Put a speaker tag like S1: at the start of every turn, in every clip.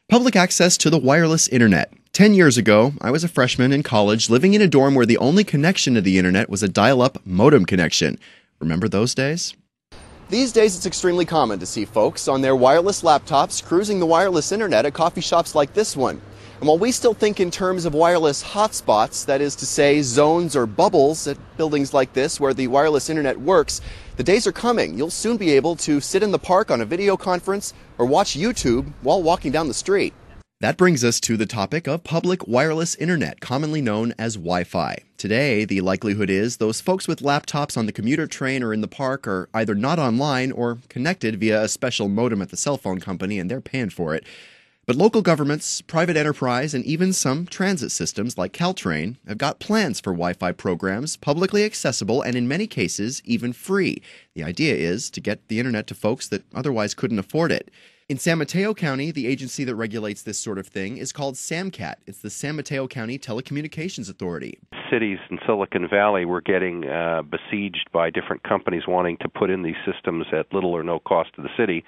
S1: Public access to the wireless internet. 10 years ago, I was a freshman in college living in a dorm where the only connection to the internet was a dial-up modem connection. Remember those days? These days, it's extremely common to see folks on their wireless laptops cruising the wireless internet at coffee shops like this one. And while we still think in terms of wireless hotspots, that is to say zones or bubbles at buildings like this where the wireless internet works, the days are coming. You'll soon be able to sit in the park on a video conference or watch YouTube while walking down the street. That brings us to the topic of public wireless internet, commonly known as Wi-Fi. Today, the likelihood is those folks with laptops on the commuter train or in the park are either not online or connected via a special modem at the cell phone company, and they're paying for it. But local governments, private enterprise, and even some transit systems like Caltrain have got plans for Wi-Fi programs, publicly accessible and in many cases even free. The idea is to get the internet to folks that otherwise couldn't afford it. In San Mateo County, the agency that regulates this sort of thing is called SAMCAT. It's the San Mateo County Telecommunications Authority.
S2: Cities in Silicon Valley were getting besieged by different companies wanting to put in these systems at little or no cost to the city.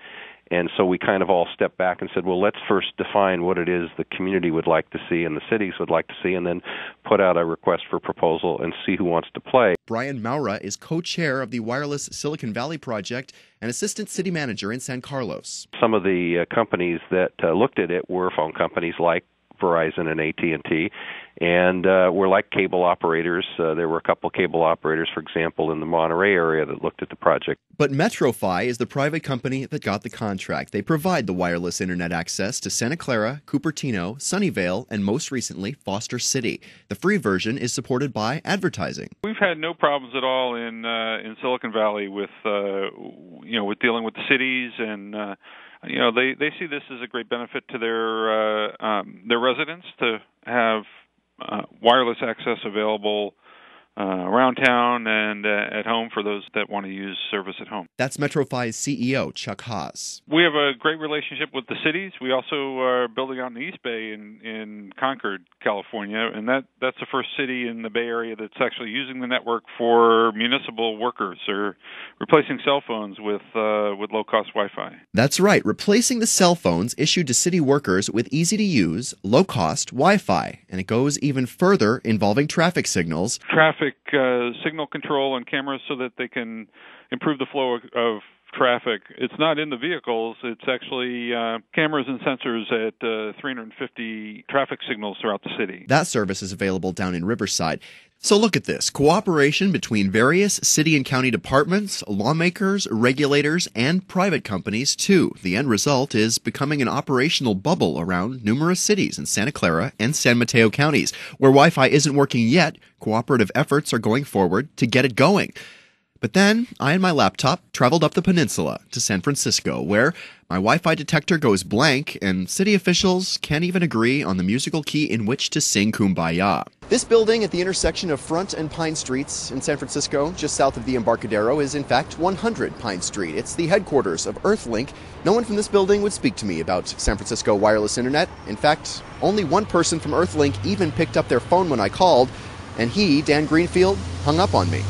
S2: And so we kind of all stepped back and said, well, let's first define what it is the community would like to see and the cities would like to see, and then put out a request for proposal and see who wants to play.
S1: Brian Maura is co-chair of the Wireless Silicon Valley Project and assistant city manager in San Carlos.
S2: Some of the companies that looked at it were phone companies like Verizon and AT&T, and were like cable operators. There were a couple cable operators, for example, in the Monterey area that looked at the project.
S1: But MetroFi is the private company that got the contract. They provide the wireless internet access to Santa Clara, Cupertino, Sunnyvale, and most recently, Foster City. The free version is supported by advertising.
S3: We've had no problems at all in Silicon Valley with with dealing with the cities, and they see this as a great benefit to their residents to have wireless access available around town and at home for those that want to use service at home.
S1: That's MetroFi's CEO, Chuck Haas.
S3: We have a great relationship with the cities. We also are building out in the East Bay in Concord, California, and that's the first city in the Bay Area that's actually using the network for municipal workers or replacing cell phones with low-cost Wi-Fi.
S1: That's right, replacing the cell phones issued to city workers with easy-to-use, low-cost Wi-Fi. And it goes even further, involving traffic signals.
S3: Traffic signal control and cameras so that they can improve the flow of traffic. It's not in the vehicles. It's actually cameras and sensors at 350 traffic signals throughout the city.
S1: That service is available down in Riverside. So look at this. Cooperation between various city and county departments, lawmakers, regulators, and private companies, too. The end result is becoming an operational bubble around numerous cities in Santa Clara and San Mateo counties. Where Wi-Fi isn't working yet, cooperative efforts are going forward to get it going. But then, I and my laptop traveled up the peninsula to San Francisco, where my Wi-Fi detector goes blank and city officials can't even agree on the musical key in which to sing Kumbaya. This building at the intersection of Front and Pine Streets in San Francisco, just south of the Embarcadero, is in fact 100 Pine Street. It's the headquarters of Earthlink. No one from this building would speak to me about San Francisco wireless internet. In fact, only one person from Earthlink even picked up their phone when I called, and he, Dan Greenfield, hung up on me.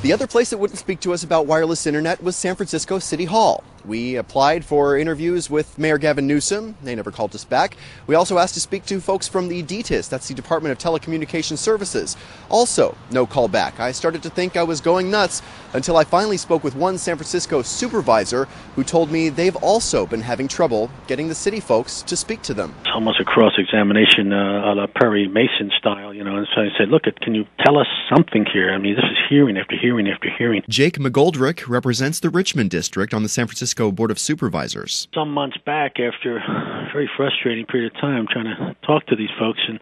S1: The other place that wouldn't speak to us about wireless internet was San Francisco City Hall. We applied for interviews with Mayor Gavin Newsom. They never called us back. We also asked to speak to folks from the DTIS, that's the Department of Telecommunications Services. Also, no call back. I started to think I was going nuts until I finally spoke with one San Francisco supervisor who told me they've also been having trouble getting the city folks to speak to them.
S4: It's almost a cross-examination a la Perry Mason style, and so I said, look, can you tell us something here? I mean, this is hearing after hearing after hearing.
S1: Jake McGoldrick represents the Richmond District on the San Francisco Board of Supervisors.
S4: Some months back, after a very frustrating period of time trying to talk to these folks, and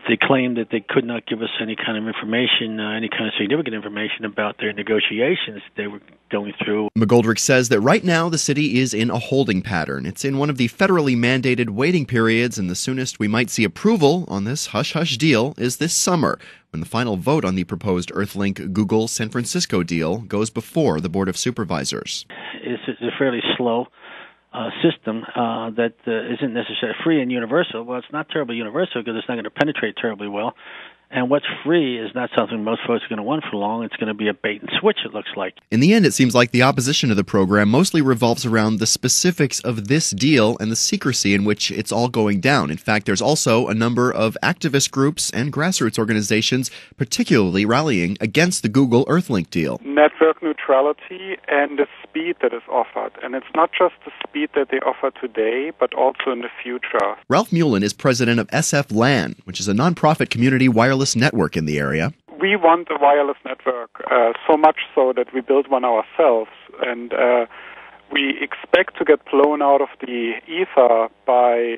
S4: they claimed that they could not give us any kind of information, any kind of significant information about their negotiations they were going through.
S1: McGoldrick says that right now the city is in a holding pattern. It's in one of the federally mandated waiting periods, and the soonest we might see approval on this hush-hush deal is this summer, when the final vote on the proposed Earthlink Google San Francisco deal goes before the Board of Supervisors.
S4: It's a fairly slow system that isn't necessarily free and universal. Well, it's not terribly universal because it's not going to penetrate terribly well. And what's free is not something most folks are going to want for long. It's going to be a bait and switch, it looks like.
S1: In the end, it seems like the opposition to the program mostly revolves around the specifics of this deal and the secrecy in which it's all going down. In fact, there's also a number of activist groups and grassroots organizations particularly rallying against the Google Earthlink deal.
S5: Network neutrality and the speed that is offered. And it's not just the speed that they offer today, but also in the future.
S1: Ralph Mullen is president of SF LAN, which is a nonprofit community wireless network in the area.
S5: We want a wireless network, so much so that we build one ourselves, and we expect to get blown out of the ether by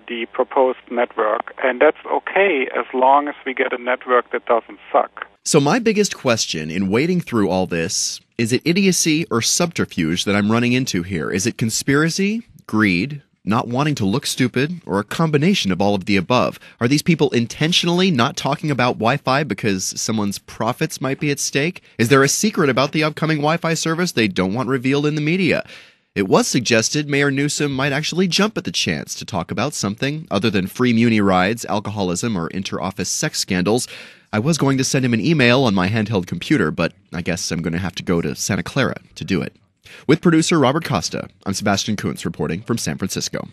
S5: the proposed network, and that's okay as long as we get a network that doesn't suck.
S1: So my biggest question in wading through all this, is it idiocy or subterfuge that I'm running into here? Is it conspiracy, greed, not wanting to look stupid, or a combination of all of the above? Are these people intentionally not talking about Wi-Fi because someone's profits might be at stake? Is there a secret about the upcoming Wi-Fi service they don't want revealed in the media? It was suggested Mayor Newsom might actually jump at the chance to talk about something other than free Muni rides, alcoholism, or inter-office sex scandals. I was going to send him an email on my handheld computer, but I guess I'm going to have to go to Santa Clara to do it. With producer Robert Costa, I'm Sebastian Kunz reporting from San Francisco.